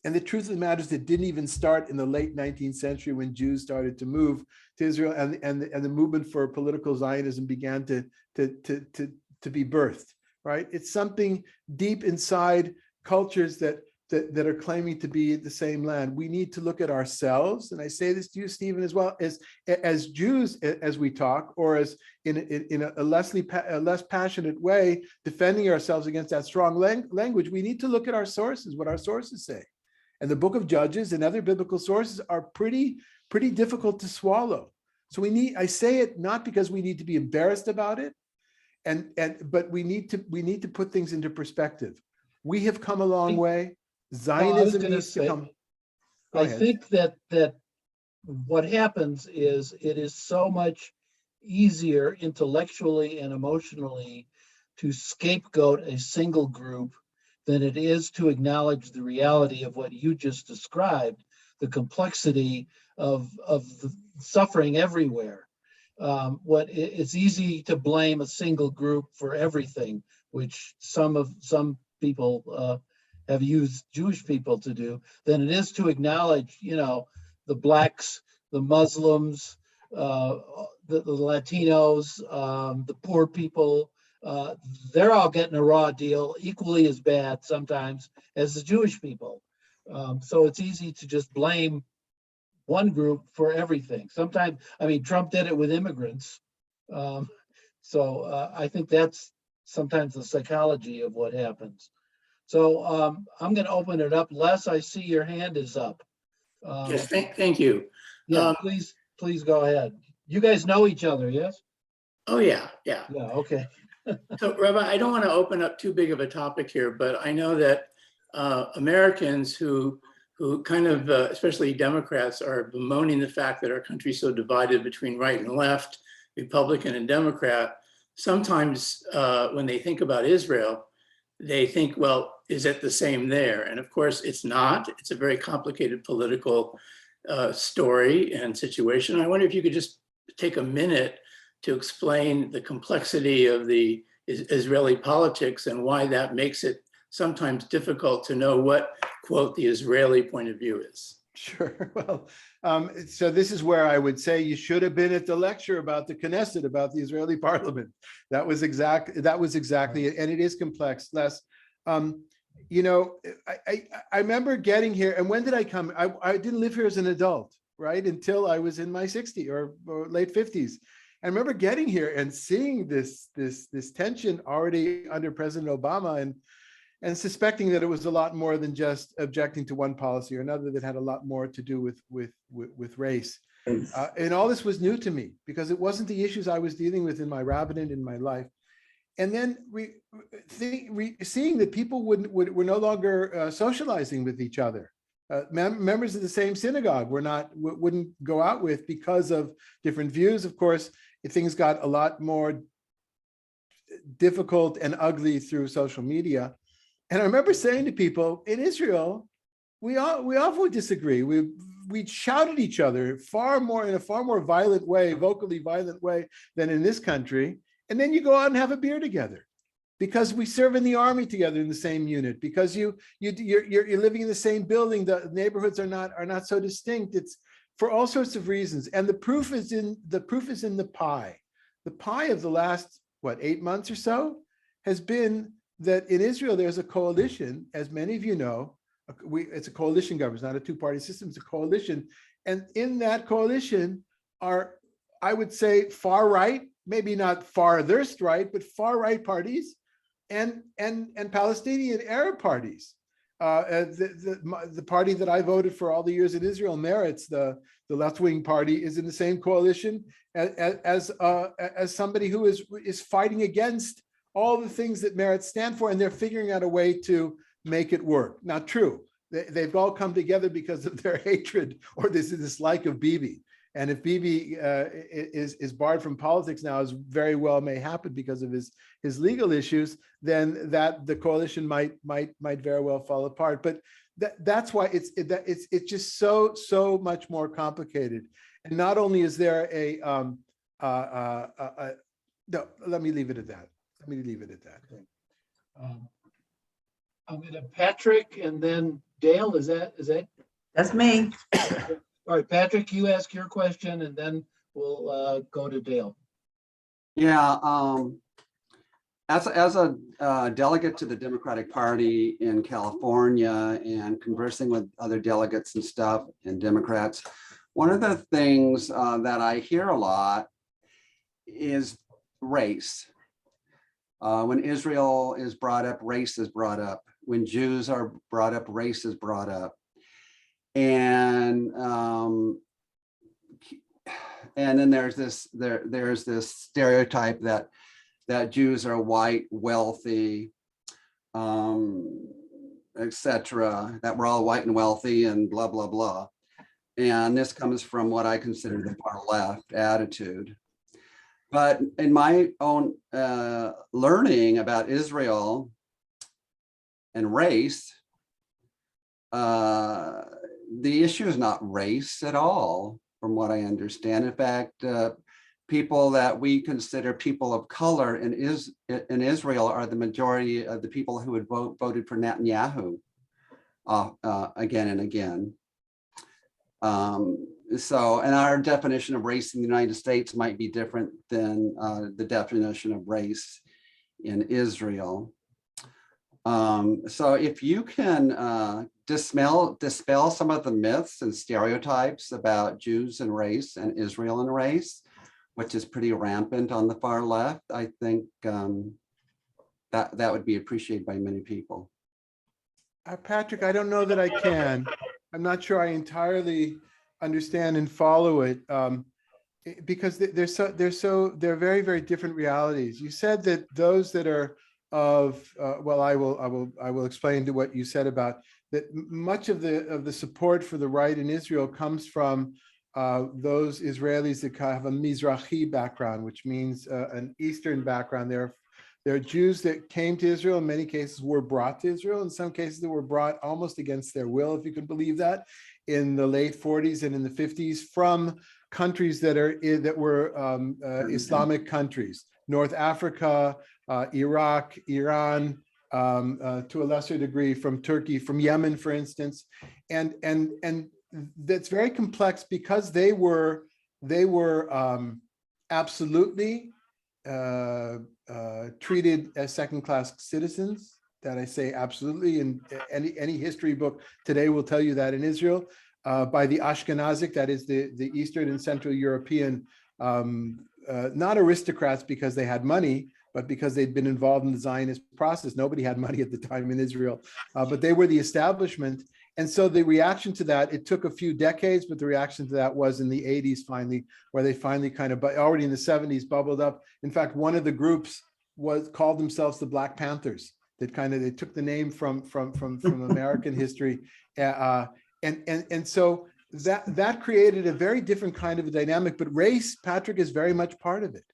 And the truth of the matter is it didn't even start in the late 19th century when Jews started to move to Israel and the movement for political Zionism began to be birthed, right? It's something deep inside cultures that are claiming to be the same land. We need to look at ourselves, and I say this to you, Stephen, as well, as Jews as we talk, or as in a less passionate way, defending ourselves against that strong language. We need to look at our sources, what our sources say. And the book of Judges and other biblical sources are pretty difficult to swallow. So I say it not because we need to be embarrassed about it, but we need to put things into perspective. We have come a long way. Zionism needs to come. I think that what happens is it is so much easier intellectually and emotionally to scapegoat a single group than it is to acknowledge the reality of what you just described, the complexity of the suffering everywhere. It's easy to blame a single group for everything, which some people have used Jewish people to do, than it is to acknowledge, the Blacks, the Muslims, the Latinos, the poor people. They're all getting a raw deal, equally as bad sometimes as the Jewish people. So it's easy to just blame one group for everything. Sometimes, Trump did it with immigrants. So I think that's sometimes the psychology of what happens. So I'm going to open it up. Les, I see your hand is up. Yes, thank you. Yeah, please go ahead. You guys know each other, yes? Oh, yeah. Yeah, okay. So, Rabbi, I don't want to open up too big of a topic here, but I know that Americans who kind of, especially Democrats, are bemoaning the fact that our country is so divided between right and left, Republican and Democrat. Sometimes when they think about Israel, they think, well, is it the same there? And of course, it's not. It's a very complicated political story and situation. I wonder if you could just take a minute to explain the complexity of the Israeli politics and why that makes it sometimes difficult to know what, quote, the Israeli point of view is. Sure. Well, so this is where I would say you should have been at the lecture about the Knesset, about the Israeli parliament. That was exactly it. And it is complex. Les, I remember getting here, and when did I come? I didn't live here as an adult, right? Until I was in my 60s or late 50s. I remember getting here and seeing this tension already under President Obama and suspecting that it was a lot more than just objecting to one policy or another, that had a lot more to do with race. And all this was new to me because it wasn't the issues I was dealing with in my rabbinate in my life. And then seeing that people were no longer socializing with each other. Members of the same synagogue wouldn't go out with because of different views. Of course, things got a lot more difficult and ugly through social media. And I remember saying to people in Israel, we often disagree. We shout at each other in a far more violent way, vocally violent way than in this country. And then you go out and have a beer together because we serve in the army together in the same unit, because you're living in the same building. The neighborhoods are not so distinct. It's for all sorts of reasons. And the proof is in the pie. The pie of the last, 8 months or so has been that in Israel, there's a coalition, as many of you know, it's a coalition government, it's not a two-party system, it's a coalition. And in that coalition are, I would say, far right, maybe not farthest right, but far right parties and Palestinian Arab parties. The party that I voted for all the years in Israel, Meretz, the left-wing party, is in the same coalition as somebody who is fighting against all the things that Meretz stand for, and they're figuring out a way to make it work. Not true. They've all come together because of their hatred or this dislike of Bibi. And if Bibi is barred from politics now, as very well may happen because of his legal issues, then the coalition might very well fall apart. But that's why it's just so much more complicated. And not only is there no, let me leave it at that. Let me leave it at that. Okay. I'm gonna Patrick and then Dale. Is that? That's me. All right, Patrick, you ask your question and then we'll go to Dale. Yeah, as a delegate to the Democratic Party in California and conversing with other delegates and stuff and Democrats, one of the things that I hear a lot is race. When Israel is brought up, race is brought up. When Jews are brought up, race is brought up. And then there's this stereotype that Jews are white, wealthy, etc. That we're all white and wealthy and blah blah blah. And this comes from what I consider the far left attitude. But in my own learning about Israel and race, the issue is not race at all, from what I understand. In fact, people that we consider people of color in Israel are the majority of the people who had voted for Netanyahu again and again. And our definition of race in the United States might be different than the definition of race in Israel. So if you can dispel some of the myths and stereotypes about Jews and race and Israel and race, which is pretty rampant on the far left, I think that would be appreciated by many people. Patrick, I don't know that I can. I'm not sure I entirely understand and follow it, because they're very, very different realities. You said that those that are well, I will explain to what you said about that. Much of the support for the right in Israel comes from those Israelis that have a Mizrahi background, which means an Eastern background. There are Jews that came to Israel, in many cases were brought to Israel, in some cases they were brought almost against their will, if you can believe that, in the late 40s and in the 50s from countries that were Islamic countries, North Africa, Iraq, Iran, to a lesser degree from Turkey, from Yemen, for instance, and that's very complex because they were absolutely treated as second-class citizens. That I say absolutely, and any history book today will tell you that in Israel, by the Ashkenazic, that is the Eastern and Central European, not aristocrats because they had money, but because they'd been involved in the Zionist process. Nobody had money at the time in Israel, but they were the establishment. And so the reaction to that, it took a few decades, but the reaction to that was in the 80s finally, where they finally kind of, already in the 70s, bubbled up. In fact, one of the groups called themselves the Black Panthers. They took the name from American history, and so that created a very different kind of a dynamic. But race, Patrick, is very much part of it,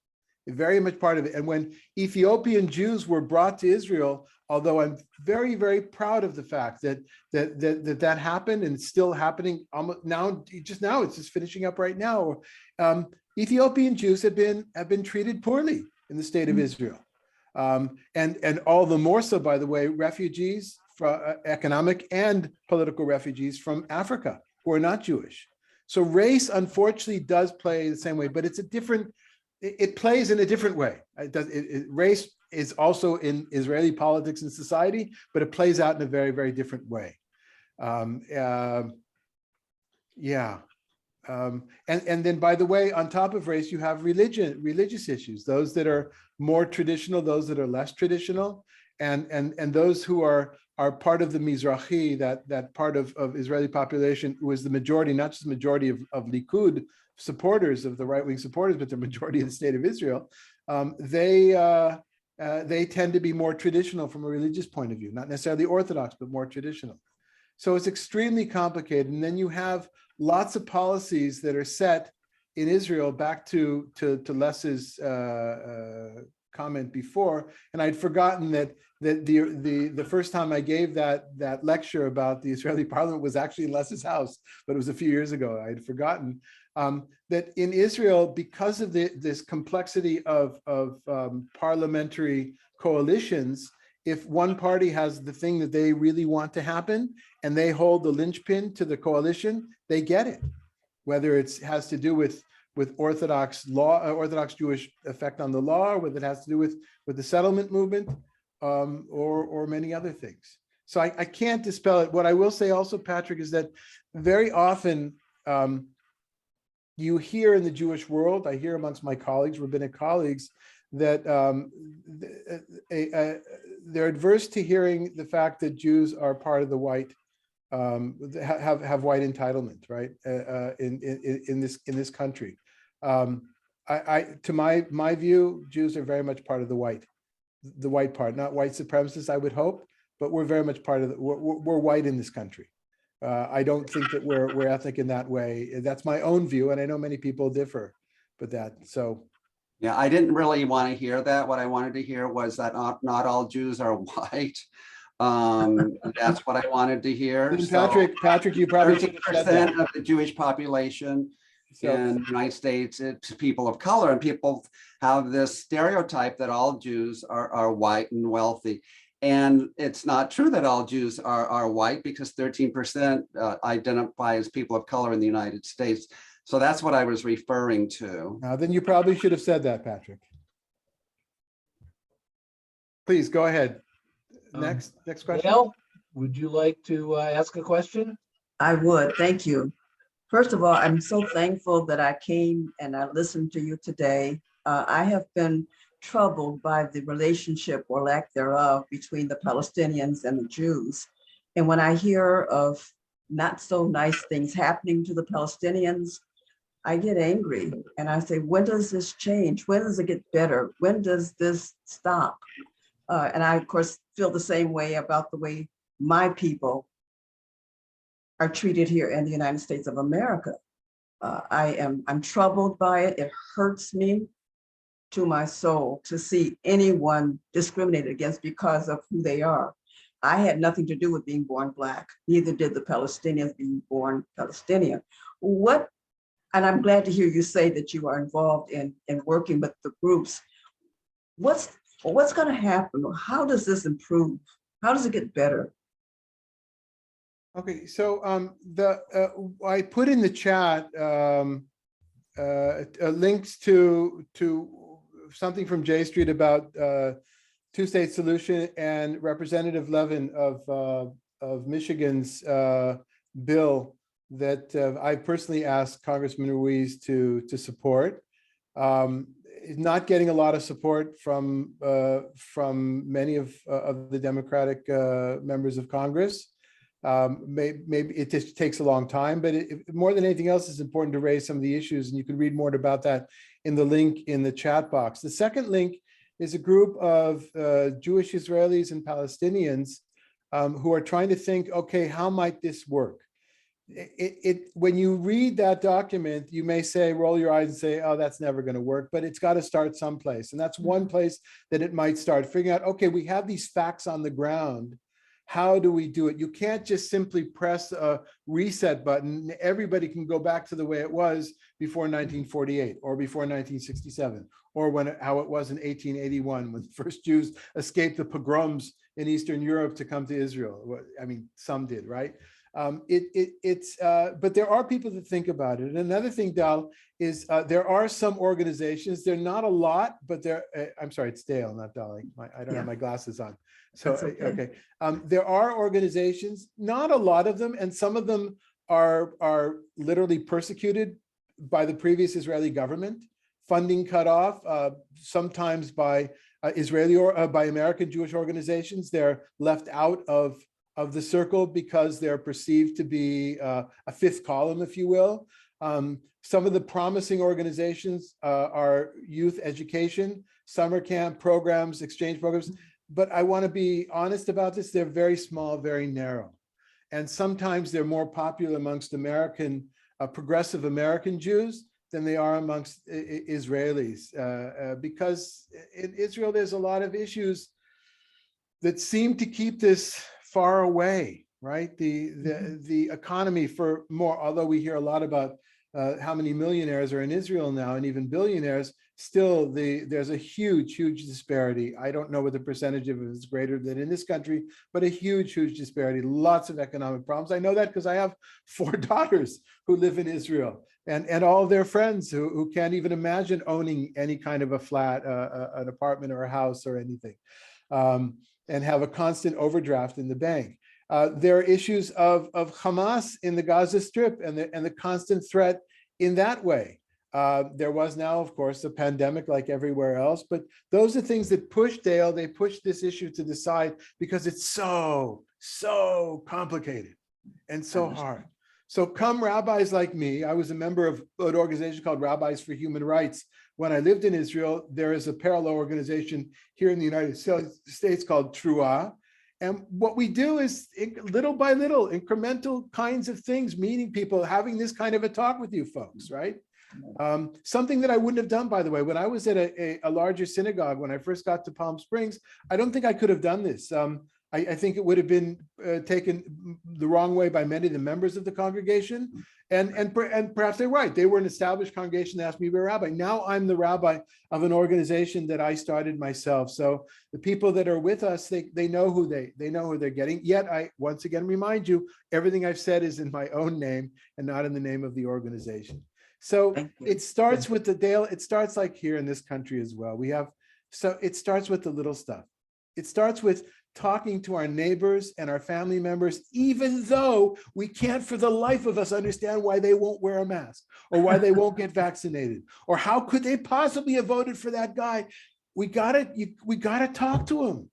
very much part of it. And when Ethiopian Jews were brought to Israel, although I'm very, very proud of the fact that happened and it's still happening almost now, it's just finishing up right now. Ethiopian Jews have been treated poorly in the state of Israel. And all the more so, by the way, refugees, economic and political refugees from Africa who are not Jewish. So race, unfortunately, does play the same way, but it plays in a different way. Race is also in Israeli politics and society, but it plays out in a very, very different way. Yeah. And then, by the way, on top of race, you have religious issues, those that are more traditional, those that are less traditional, and those who are part of the Mizrahi, that part of Israeli population who is the majority, not just the majority of Likud supporters, of the right-wing supporters, but the majority of the state of Israel. They tend to be more traditional from a religious point of view, not necessarily Orthodox, but more traditional. So it's extremely complicated. And then you have lots of policies that are set in Israel, back to Les's comment before. And I'd forgotten that the first time I gave that lecture about the Israeli parliament was actually in Les's house, but it was a few years ago. I'd forgotten that in Israel, because of this complexity of parliamentary coalitions, if one party has the thing that they really want to happen and they hold the linchpin to the coalition, they get it. Whether it has to do with Orthodox law, Orthodox Jewish effect on the law, or whether it has to do with the settlement movement, or many other things. So I can't dispel it. What I will say also, Patrick, is that very often you hear in the Jewish world, I hear amongst my colleagues, rabbinic colleagues, that they're adverse to hearing the fact that Jews are part of the white, have white entitlement, right? In this country, to my view, Jews are very much part of the white part, not white supremacists, I would hope, but we're very much part of we're white in this country. I don't think that we're ethnic in that way. That's my own view, and I know many people differ, but so. Yeah, I didn't really want to hear that. What I wanted to hear was that not all Jews are white. That's what I wanted to hear. Patrick, you probably should have said that. 30% of the Jewish population in the United States, it's people of color, and people have this stereotype that all Jews are white and wealthy. And it's not true that all Jews are white, because 13% identify as people of color in the United States. So that's what I was referring to. Now, then you probably should have said that, Patrick. Please go ahead. Next question. Gail, would you like to ask a question? I would, thank you. First of all, I'm so thankful that I came and I listened to you today. I have been troubled by the relationship or lack thereof between the Palestinians and the Jews. And when I hear of not so nice things happening to the Palestinians, I get angry and I say, when does this change? When does it get better? When does this stop? And I, of course, feel the same way about the way my people are treated here in the United States of America. I'm troubled by it. It hurts me to my soul to see anyone discriminated against because of who they are. I had nothing to do with being born Black. Neither did the Palestinians being born Palestinian. And I'm glad to hear you say that you are involved in working with the groups. What's going to happen? How does this improve? How does it get better? Okay, so I put in the chat links to something from J Street about two-state solution, and Representative Levin of Michigan's bill that I personally asked Congressman Ruiz to support. Not getting a lot of support from many of the Democratic members of Congress. Maybe it just takes a long time, but more than anything else, it's important to raise some of the issues, and you can read more about that in the link in the chat box. The second link is a group of Jewish Israelis and Palestinians who are trying to think, okay, how might this work? When you read that document, you may say, roll your eyes and say, oh, that's never going to work, but it's got to start someplace. And that's one place that it might start, figuring out, okay, we have these facts on the ground. How do we do it? You can't just simply press a reset button. Everybody can go back to the way it was before 1948 or before 1967, or how it was in 1881 when the first Jews escaped the pogroms in Eastern Europe to come to Israel. I mean, some did, right? But there are people that think about it. And another thing, Dal, is there are some organizations, they're not a lot, but I'm sorry, it's Dale, not Dal. I don't have my glasses on. So, That's okay. okay. There are organizations, not a lot of them, and some of them are literally persecuted by the previous Israeli government, funding cut off, sometimes by Israeli or by American Jewish organizations. They're left out of the circle because they're perceived to be a fifth column, if you will. Some of the promising organizations are youth education, summer camp programs, exchange programs. But I want to be honest about this, they're very small, very narrow. And sometimes they're more popular amongst progressive American Jews than they are amongst Israelis. Because in Israel, there's a lot of issues that seem to keep this far away, right? The economy for more, although we hear a lot about how many millionaires are in Israel now and even billionaires, still there's a huge disparity. I don't know what the percentage of it is greater than in this country, but a huge disparity, lots of economic problems. I know that because I have 4 daughters who live in Israel and all their friends who can't even imagine owning any kind of a flat, an apartment or a house or anything, and have a constant overdraft in the bank. There are issues of Hamas in the Gaza Strip and the constant threat in that way. There was now, of course, a pandemic like everywhere else, but those are things that they push this issue to the side because it's so complicated and so hard. So come rabbis like me, I was a member of an organization called Rabbis for Human Rights. When I lived in Israel, there is a parallel organization here in the United States called Truah. And what we do is little by little, incremental kinds of things, meeting people, having this kind of a talk with you folks, right? Something that I wouldn't have done, by the way, when I was at a larger synagogue, when I first got to Palm Springs, I don't think I could have done this. I think it would have been taken the wrong way by many of the members of the congregation. And perhaps they're right. They were an established congregation that asked me to be a rabbi. Now I'm the rabbi of an organization that I started myself. So the people that are with us, they know who they're getting. Yet I once again remind you, everything I've said is in my own name and not in the name of the organization. So it starts with it starts like here in this country as well. It starts with the little stuff. It starts with talking to our neighbors and our family members, even though we can't for the life of us understand why they won't wear a mask or why they won't get vaccinated or how could they possibly have voted for that guy. We gotta talk to them.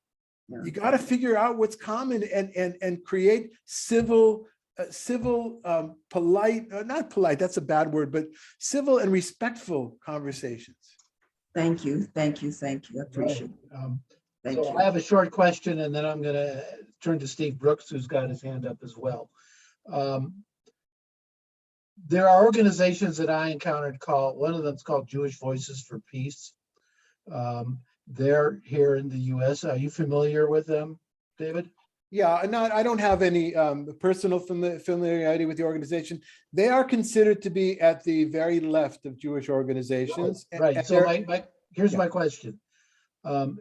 You gotta figure out what's common and create civil, polite, not polite, that's a bad word, but civil and respectful conversations. Thank you. I appreciate it. Thank So you. I have a short question and then I'm going to turn to Steve Brooks, who's got his hand up as well. There are organizations that I encountered one of them is called Jewish Voices for Peace. They're here in the US. Are you familiar with them, David? Yeah, I don't have any personal familiarity with the organization. They are considered to be at the very left of Jewish organizations. Right. So here's my question.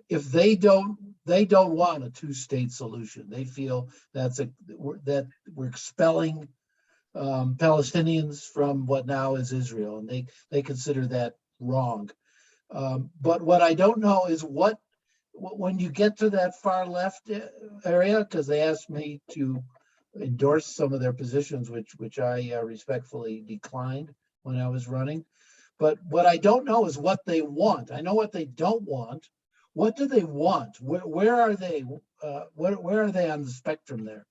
If they don't want a 2-state solution, they feel that we're expelling Palestinians from what now is Israel, and they consider that wrong. But what I don't know is when you get to that far left area, because they asked me to endorse some of their positions, which I respectfully declined when I was running. But what I don't know is what they want. I know what they don't want. What do they want? Where are they? Where are they on the spectrum there?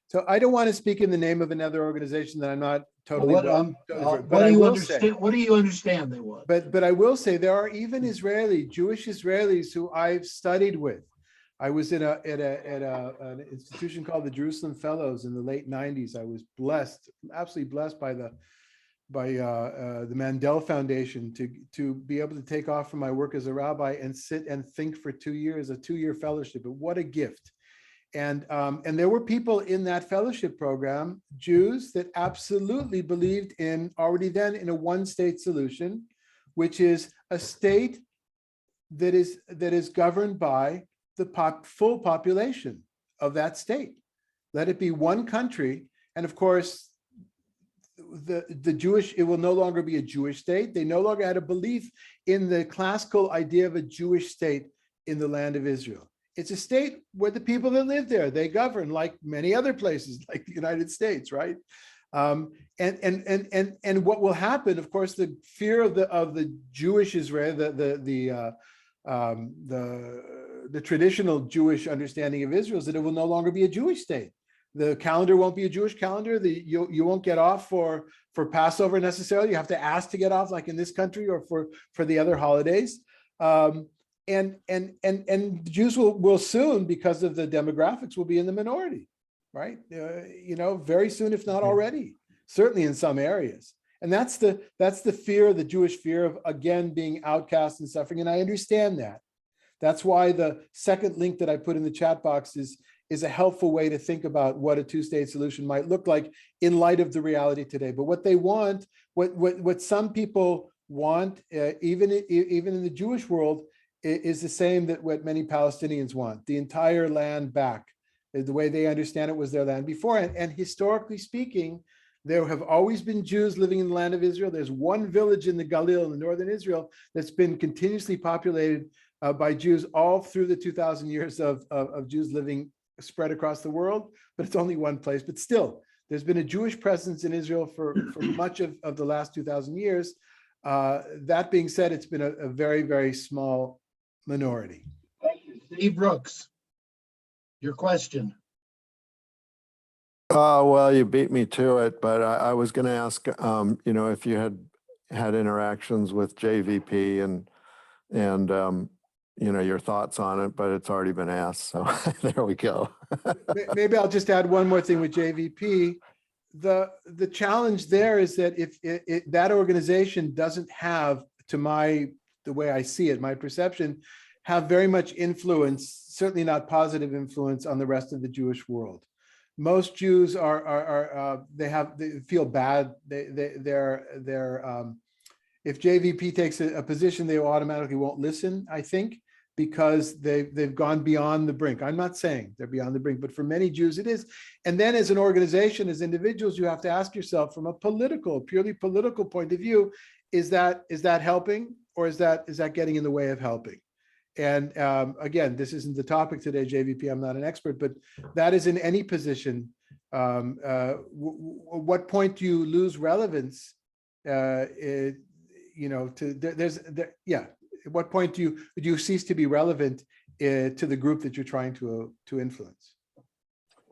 So I don't want to speak in the name of another organization that I'm not totally. What do you understand? What do you understand they want? But I will say there are even Jewish Israelis who I've studied with. I was at an institution called the Jerusalem Fellows in the late 90s. I was absolutely blessed by the Mandel Foundation to be able to take off from my work as a rabbi and sit and think for 2 years, a 2-year fellowship. But what a gift. And there were people in that fellowship program, Jews, that absolutely believed already then in a 1-state solution, which is a state that is governed by the full population of that state. Let it be one country And of course, the Jewish, it will no longer be a Jewish state. They no longer had a belief in the classical idea of a Jewish state in the land of Israel. It's a state where the people that live there, they govern like many other places, like the United States, right? And what will happen, of course, the fear of the Jewish Israel, the traditional Jewish understanding of Israel is that it will no longer be a Jewish state. The calendar won't be a Jewish calendar. You won't get off for Passover necessarily. You have to ask to get off, like in this country, or for the other holidays. And Jews will soon, because of the demographics, will be in the minority, right? Very soon, if not already, certainly in some areas. And that's the fear, the Jewish fear of, again, being outcast and suffering. And I understand that. That's why the second link that I put in the chat box is a helpful way to think about what a two-state solution might look like in light of the reality today. But what they want, what some people want, even in the Jewish world, is the same that what many Palestinians want: the entire land back. The way they understand it was their land before. And historically speaking, there have always been Jews living in the land of Israel. There's one village in the Galil in northern Israel that's been continuously populated by Jews all through the 2,000 years of Jews living spread across the world, but it's only one place. But still, there's been a Jewish presence in Israel for much of the last 2,000 years. That being said, it's been a very, very small minority. Thank you. Steve Brooks, your question. Well, you beat me to it, but I was going to ask, if you had interactions with JVP and your thoughts on it, but it's already been asked. So there we go. Maybe I'll just add one more thing with JVP. The challenge there is that if that organization doesn't have, the way I see it, my perception, have very much influence, certainly not positive influence, on the rest of the Jewish world. Most Jews they feel bad. If JVP takes a position, they automatically won't listen, I think, because they've gone beyond the brink. I'm not saying they're beyond the brink, but for many Jews it is. And then as an organization, as individuals, you have to ask yourself from a purely political point of view, is that helping, or is that getting in the way of helping? And again, this isn't the topic today, JVP, I'm not an expert, but that is in any position. What point do you lose relevance? At what point do you cease to be relevant to the group that you're trying to influence?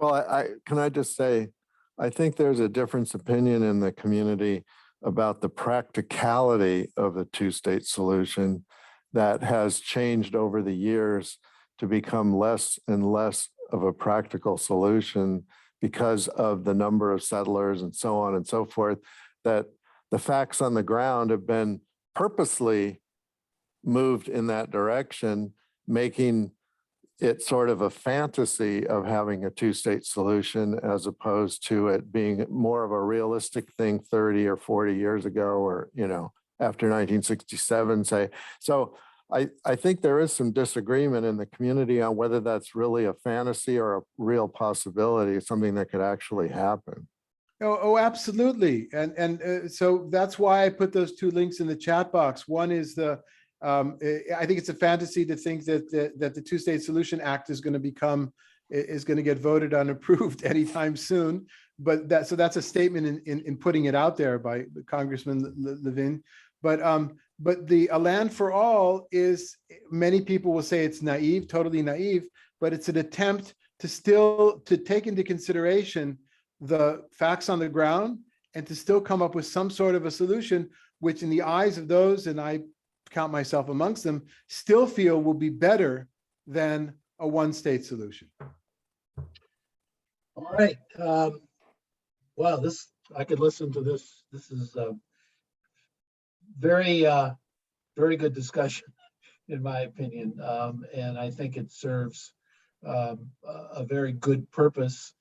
Well, can I just say, I think there's a difference opinion in the community about the practicality of a two-state solution that has changed over the years to become less and less of a practical solution because of the number of settlers and so on and so forth, that the facts on the ground have been purposely moved in that direction, making it sort of a fantasy of having a two-state solution as opposed to it being more of a realistic thing 30 or 40 years ago, or, after 1967, say. So I think there is some disagreement in the community on whether that's really a fantasy or a real possibility, something that could actually happen. Oh, absolutely. And so that's why I put those two links in the chat box. One is I think it's a fantasy to think that the Two-State Solution Act is going to get voted on, approved anytime soon. But that's a statement in putting it out there by Congressman Levin. But the A Land for All is, many people will say it's naive, totally naive, but it's an attempt to take into consideration the facts on the ground and to still come up with some sort of a solution, which in the eyes of those, and I count myself amongst them, still feel will be better than a one-state solution. All right. Wow, I could listen to this. This is very good discussion, in my opinion. And I think it serves a very good purpose.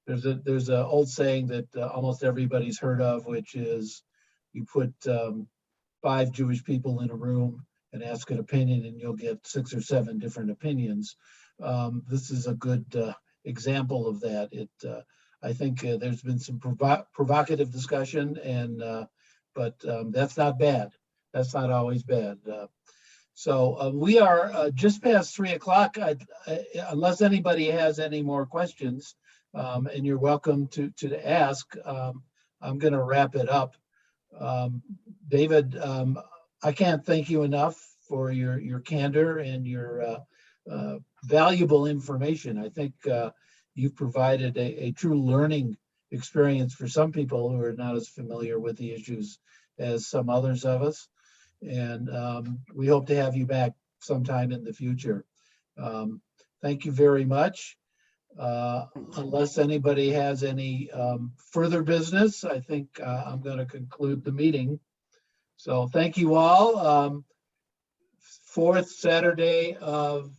There's an old saying that almost everybody's heard of, which is you put 5 Jewish people in a room and ask an opinion and you'll get 6 or 7 different opinions. This is a good example of that. I think there's been some provocative discussion, and but that's not bad. That's not always bad. So we are just past 3 o'clock. Unless anybody has any more questions, and you're welcome to ask, I'm going to wrap it up. David, I can't thank you enough for your candor and your valuable information. I think you've provided a true learning experience for some people who are not as familiar with the issues as some others of us. And we hope to have you back sometime in the future. Thank you very much. Unless anybody has any further business, I think I'm going to conclude the meeting. So thank you all. Fourth Saturday of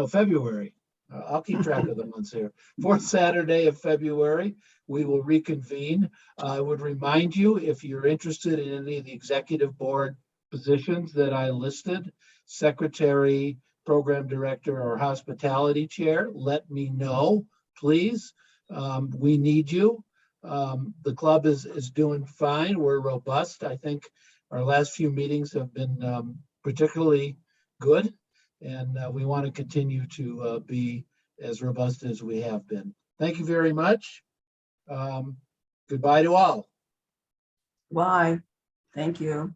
February. I'll keep track of the months here. Fourth Saturday of February, we will reconvene. I would remind you, if you're interested in any of the executive board positions that I listed, secretary, program director, or hospitality chair, let me know, please. We need you. The club is doing fine. We're robust. I think our last few meetings have been particularly good, and we want to continue to be as robust as we have been. Thank you very much. Goodbye to all. Bye. Thank you.